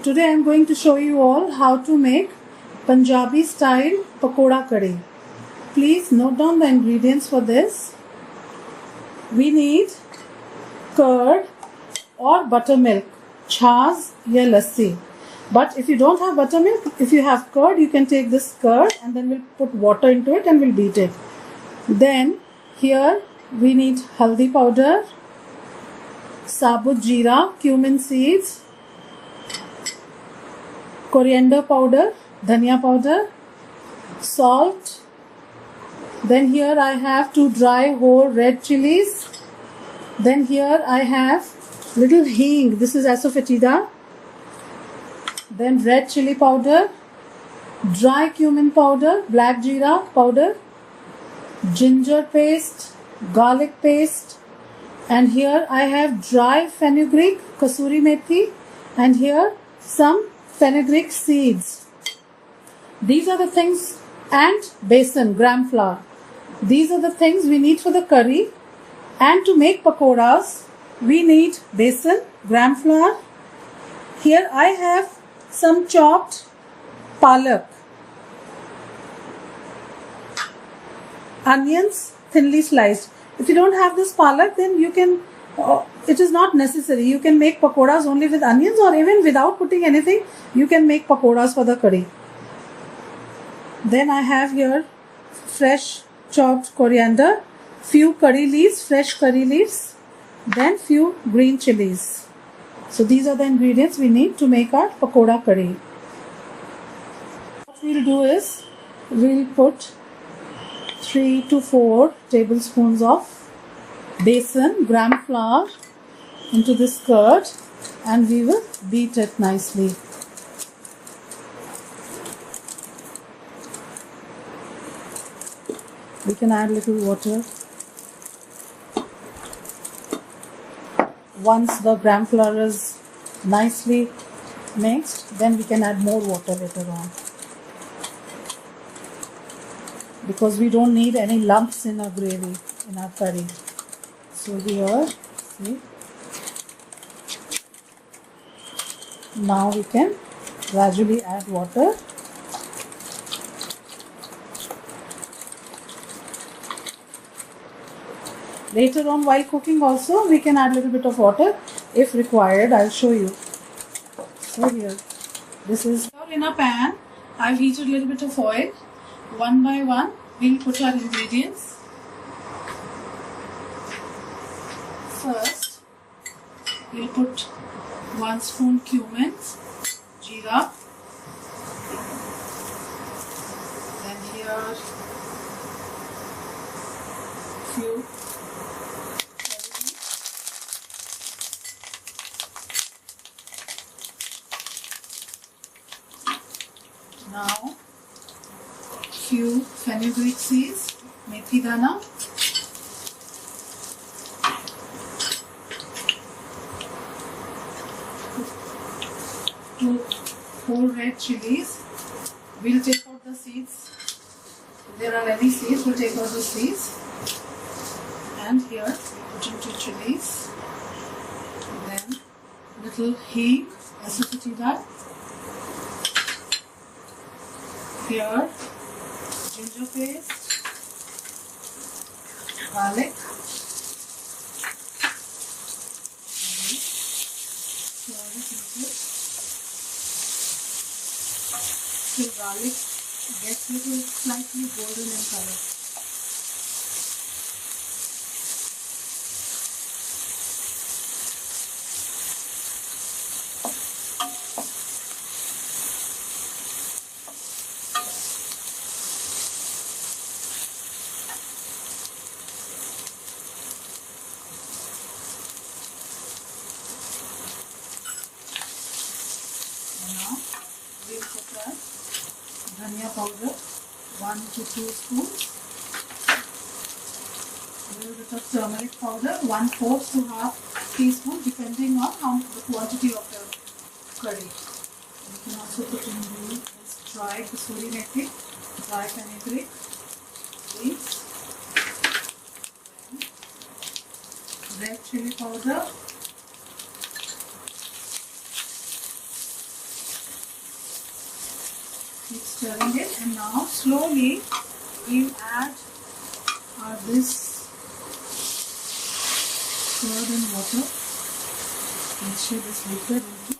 today I am going to show you all how to make Punjabi style pakoda curry. Please note down the ingredients for this. We need curd or buttermilk, chas ya lassi. But if you don't have buttermilk, if you have curd, you can take this curd and then we'll put water into it and we'll beat it. Then here we need haldi powder, sabut jeera, cumin seeds, coriander powder, dhania powder, salt. Then here I have 2 dry whole red chilies. Then here I have little hing. This is Asafoetida. Then red chili powder, dry cumin powder, black jeera powder, ginger paste, garlic paste, and here I have dry fenugreek, kasuri methi, and here some fenugreek seeds. These are the things, and besan, gram flour. These are the things we need for the curry. And to make pakoras, we need besan, gram flour. Here I have some chopped palak, onions thinly sliced. If you don't have this palak, then you can, it is not necessary. You can make pakoras only with onions, or even without putting anything, you can make pakoras for the curry. Then I have here fresh chopped coriander, few curry leaves, fresh curry leaves, then few green chilies. So these are the ingredients we need to make our pakoda curry. What we'll do is, we'll put 3 to 4 tablespoons of besan, gram flour, into this curd, and we will beat it nicely. We can add little water. Once the gram flour is nicely mixed, then we can add more water later on, because we don't need any lumps in our gravy, in our curry. So here, see, now we can gradually add water. Later on, while cooking also, we can add a little bit of water if required. I'll show you. So here, this is in a pan. I've heated a little bit of oil. One by one, we'll put our ingredients. First, we'll put 1 spoon cumin, jeera. Then here, few now few fenugreek seeds, methi dana, two whole red chilies. We'll take out the seeds. If there are any seeds, we'll take out the seeds. And here we put in 2 chilies. Then little hing, Asafoetida. Here, ginger paste, garlic, till garlic gets little slightly golden in color. Now we'll put our dhania powder, 1 to 2 spoons, a little bit of turmeric powder, 1/4 to half teaspoon, depending on the quantity of the curry. We can also put in this dry kasuri methi, dry fenugreek leaves, red chili powder, Keep stirring it, and now slowly we'll add this curd and water. Let's shake this liquid into.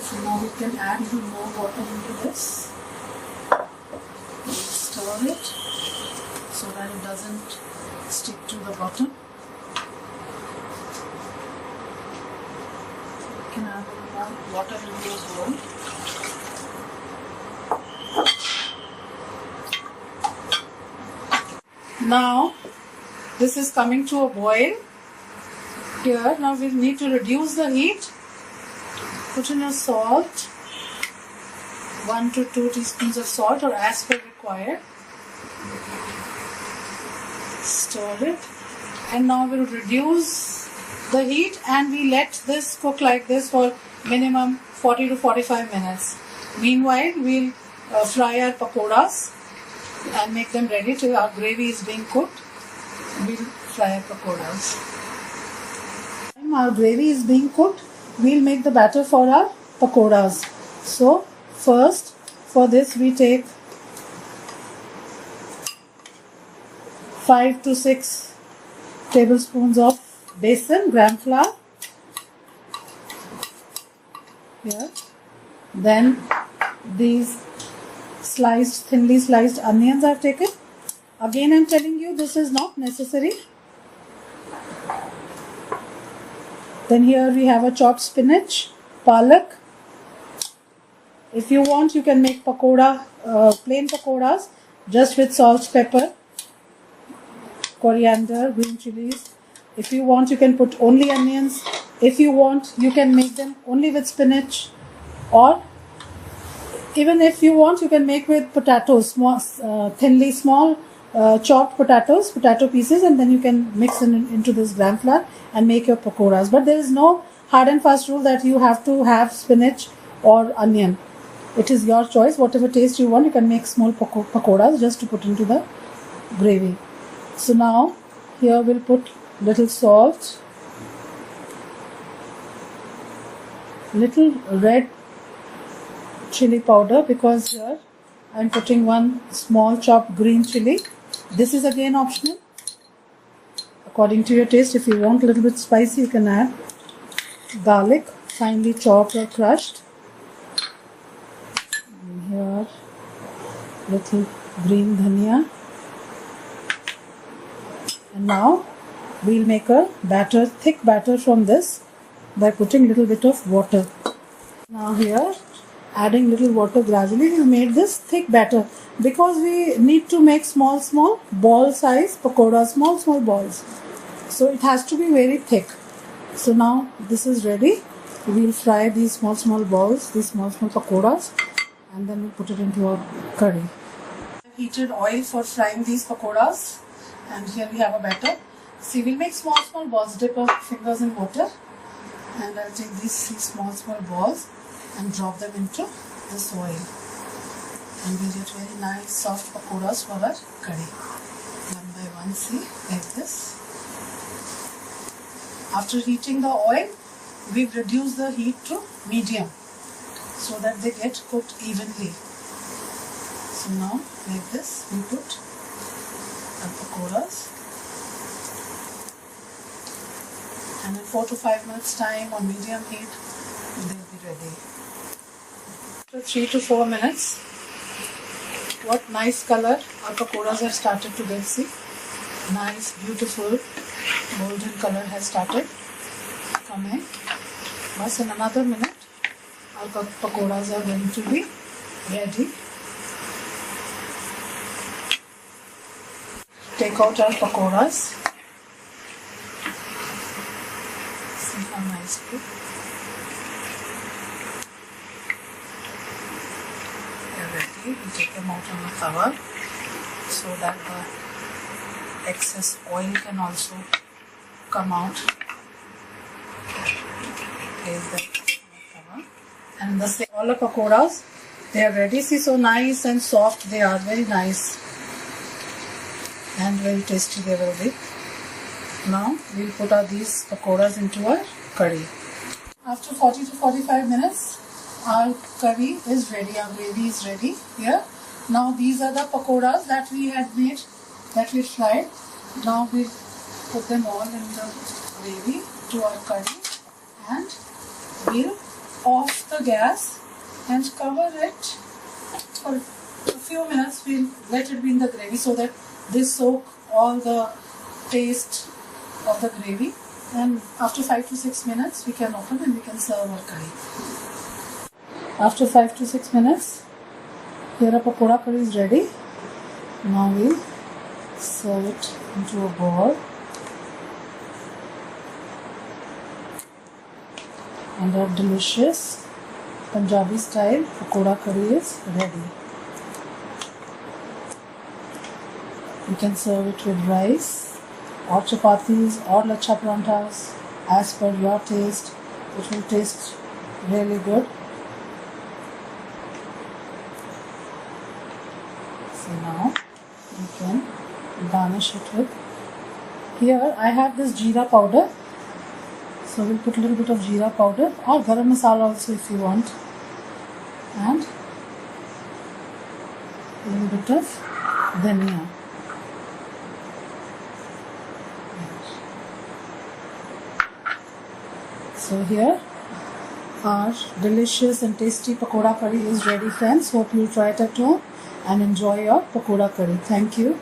So now we can add a little more water into this. We'll stir it so that it doesn't stick to the bottom. We can add a little more water into the bowl. Now this is coming to a boil. Here now we need to reduce the heat. Put in your salt, 1 to 2 teaspoons of salt or as per required. Stir it, and now we'll reduce the heat and we let this cook like this for minimum 40 to 45 minutes. Meanwhile, we'll fry our pakoras and make them ready till our gravy is being cooked. We'll fry our pakoras. While our gravy is being cooked, we'll make the batter for our pakoras. So first, for this we take 5 to 6 tablespoons of besan, gram flour. Here. Then these thinly sliced onions I've taken. Again, I'm telling you, this is not necessary. Then here we have a chopped spinach, palak. If you want, you can make pakoda, plain pakoras, just with salt, pepper, coriander, green chilies. If you want, you can put only onions. If you want, you can make them only with spinach, or even if you want, you can make with potatoes, thinly small chopped potato pieces, and then you can mix into this gram flour and make your pakoras. But there is no hard and fast rule that you have to have spinach or onion. It is your choice. Whatever taste you want, you can make small pakoras just to put into the gravy. So now here we'll put little salt, little red chili powder, because here I'm putting 1 small chopped green chili. This is again optional according to your taste. If you want a little bit spicy, you can add garlic, finely chopped or crushed. And here little green dhania. And now we'll make a batter, thick batter from this by putting little bit of water. Now here, adding little water gradually, we made this thick batter because we need to make small ball size pakoras, small balls. So it has to be very thick. So now this is ready. We'll fry these small balls, these small pakoras, and then we'll put it into our curry. I've heated oil for frying these pakoras, and here we have a batter. See, we'll make small balls, dip our fingers in water, and I'll take these small balls and drop them into this oil, and we get very nice soft pakoras for our curry. One by one, see, like this. After heating the oil, we've reduced the heat to medium so that they get cooked evenly. So now, like this, we put our pakoras, and in 4 to 5 minutes time on medium heat, they'll be ready. After 3 to 4 minutes, what nice color our pakoras have started to get. See, nice, beautiful golden color has started coming. But in another minute, our pakoras are going to be ready. Take out our pakoras. See how nicely they're ready. We take them out on the cover so that the excess oil can also come out. Place them on the cover. And all the pakoras, they are ready. See, so nice and soft they are, very nice. And very tasty they will be. Now we'll put these pakoras into our curry. After 40 to 45 minutes, our curry is ready, our gravy is ready here. Now these are the pakoras that we had made, that we fried. Now we put them all in the gravy to our curry, and we'll off the gas and cover it for a few minutes. We'll let it be in the gravy so that they soak all the taste of the gravy, and after 5 to 6 minutes we can open and we can serve our curry. After 5 to 6 minutes, here our pakoda curry is ready. Now we'll serve it into a bowl, and our delicious Punjabi style pakoda curry is ready. You can serve it with rice or chapatis or lacha paranthas as per your taste. It will taste really good. So now you can garnish it with. Here I have this jeera powder. So we'll put a little bit of jeera powder or garam masala also if you want. And a little bit of dhania. So here our delicious and tasty pakoda curry is ready, friends. Hope you'll try it at home and enjoy your pakoda curry. Thank you.